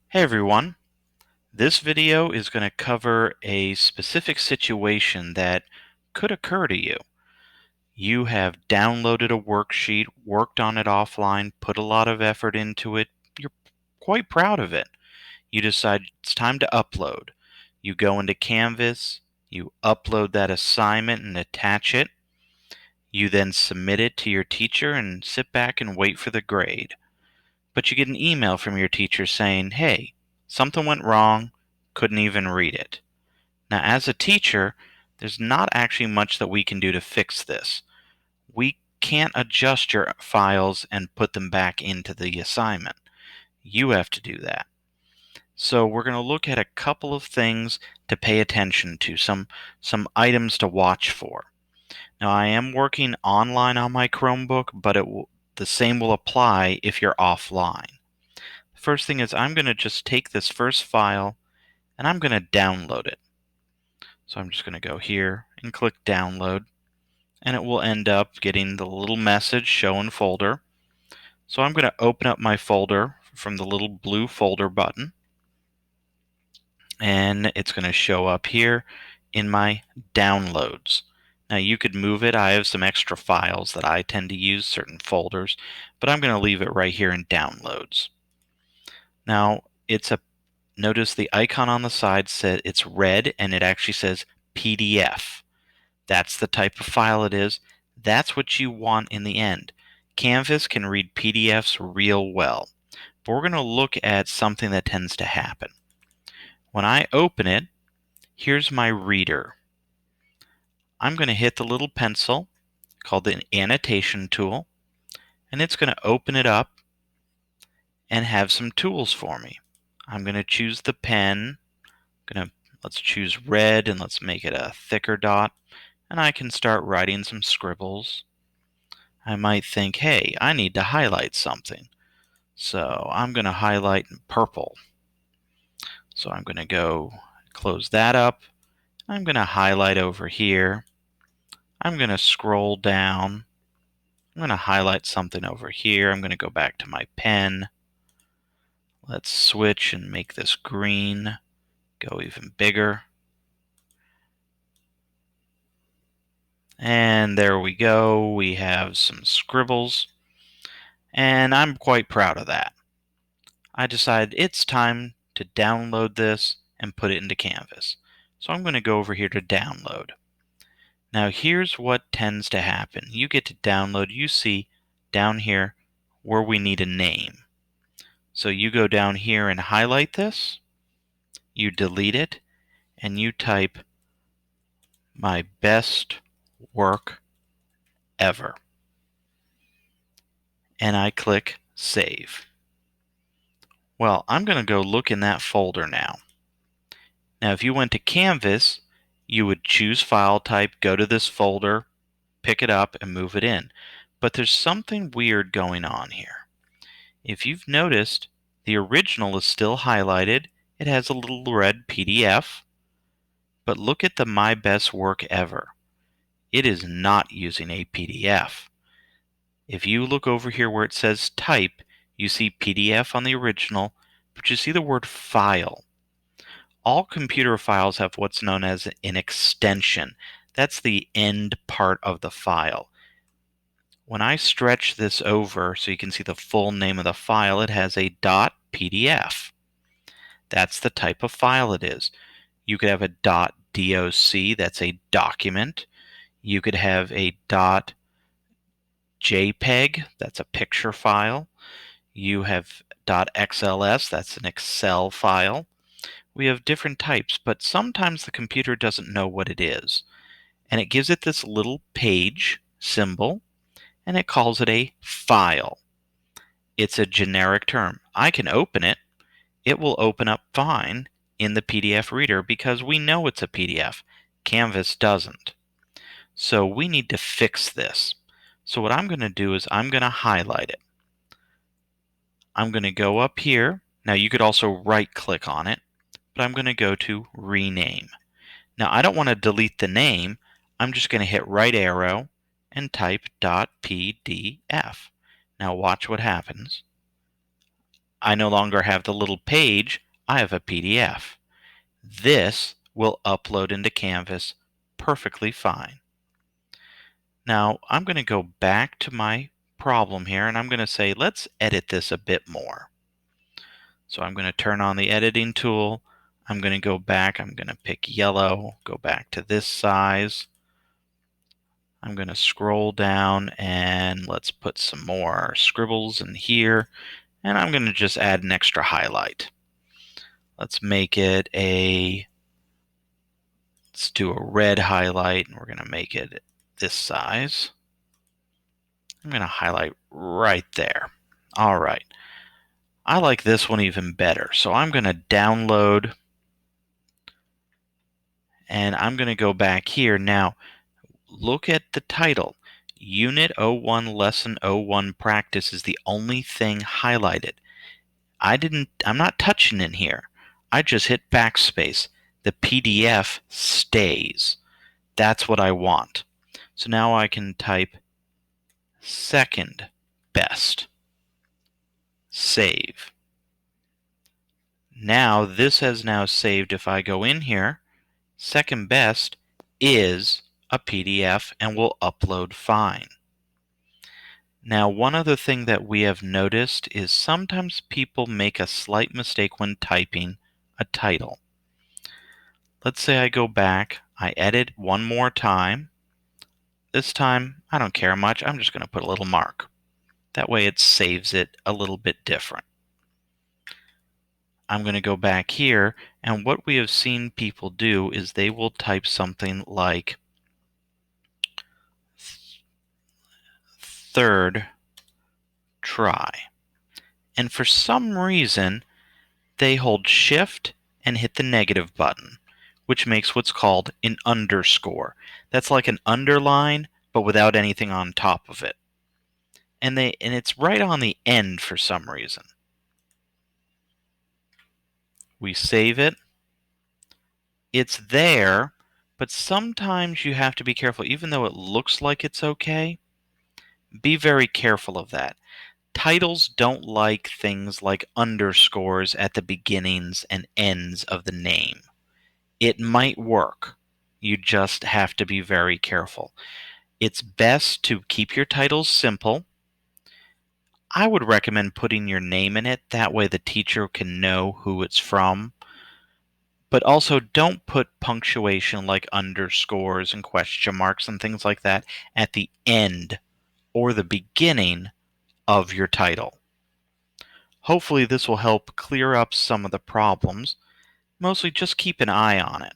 Hey everyone, this video is going to cover a specific situation that could occur to you. You have downloaded a worksheet, worked on it offline, put a lot of effort into it. You're quite proud of it. You decide it's time to upload. You go into Canvas, you upload that assignment and attach it. You then submit it to your teacher and sit back and wait for the grade. But you get an email from your teacher saying, hey, something went wrong, couldn't even read it. Now, as a teacher, there's not actually much that we can do to fix this. We can't adjust your files and put them back into the assignment. You have to do that. So we're going to look at a couple of things to pay attention to, some items to watch for. Now, I am working online on my Chromebook, but the same will apply if you're offline. First thing is I'm going to just take this first file and I'm going to download it. So I'm just going to go here and click download, and it will end up getting the little message show in folder. So I'm going to open up my folder from the little blue folder button, and it's going to show up here in my downloads. Now you could move it. I have some extra files that I tend to use, certain folders, but I'm going to leave it right here in downloads. Now notice the icon on the side says it's red and it actually says PDF. That's the type of file it is. That's what you want in the end. Canvas can read PDFs real well, but we're going to look at something that tends to happen. When I open it, here's my reader. I'm going to hit the little pencil called the Annotation Tool, and it's going to open it up and have some tools for me. I'm going to choose the pen. Let's choose red and let's make it a thicker dot, and I can start writing some scribbles. I might think, hey, I need to highlight something. So I'm going to highlight in purple. So I'm going to go close that up. I'm going to highlight over here. I'm going to scroll down. I'm going to highlight something over here. I'm going to go back to my pen. Let's switch and make this green. Go even bigger. And there we go. We have some scribbles. And I'm quite proud of that. I decided it's time to download this and put it into Canvas. So I'm going to go over here to download. Now here's what tends to happen. You get to download, you see down here where we need a name. So you go down here and highlight this, you delete it, and you type my best work ever. And I click save. Well, I'm going to go look in that folder now. Now if you went to Canvas, you would choose file type, go to this folder, pick it up, and move it in. But there's something weird going on here. If you've noticed, the original is still highlighted. It has a little red PDF. But look at the My Best Work Ever. It is not using a PDF. If you look over here where it says type, you see PDF on the original, but you see the word file. All computer files have what's known as an extension. That's the end part of the file. When I stretch this over so you can see the full name of the file, it has a .pdf. That's the type of file it is. You could have a .doc, that's a document. You could have a .jpeg, that's a picture file. You have .xls, that's an Excel file. We have different types, but sometimes the computer doesn't know what it is. And it gives it this little page symbol, and it calls it a file. It's a generic term. I can open it. It will open up fine in the PDF reader because we know it's a PDF. Canvas doesn't. So we need to fix this. So what I'm going to do is I'm going to highlight it. I'm going to go up here. Now you could also right click on it, but I'm going to go to rename. Now I don't want to delete the name. I'm just going to hit right arrow and type .pdf. Now watch what happens. I no longer have the little page, I have a PDF. This will upload into Canvas perfectly fine. Now, I'm going to go back to my problem here, and I'm going to say, let's edit this a bit more. So I'm going to turn on the editing tool. I'm going to go back. I'm going to pick yellow, go back to this size. I'm going to scroll down, and let's put some more scribbles in here. And I'm going to just add an extra highlight. Let's make it let's do a red highlight, and we're going to make it this size. I'm going to highlight right there. All right. I like this one even better. So I'm going to download, and I'm going to go back here. Now, look at the title. Unit 01 Lesson 01 Practice is the only thing highlighted. I'm not touching in here. I just hit backspace. The PDF stays. That's what I want. So now I can type second best. Save. Now this has now saved. If I go in here, second best is a PDF and will upload fine. Now, one other thing that we have noticed is sometimes people make a slight mistake when typing a title. Let's say I go back, I edit one more time. This time, I don't care much, I'm just going to put a little mark. That way it saves it a little bit different. I'm going to go back here, and what we have seen people do is they will type something like third try. And for some reason, they hold Shift and hit the negative button, which makes what's called an underscore. That's like an underline, but without anything on top of it. And it's right on the end for some reason. We save it. It's there, but sometimes you have to be careful. Even though it looks like it's okay, be very careful of that. Titles don't like things like underscores at the beginnings and ends of the name. It might work. You just have to be very careful. It's best to keep your titles simple. I would recommend putting your name in it. That way the teacher can know who it's from. But also don't put punctuation like underscores and question marks and things like that at the end or the beginning of your title. Hopefully this will help clear up some of the problems. Mostly just keep an eye on it.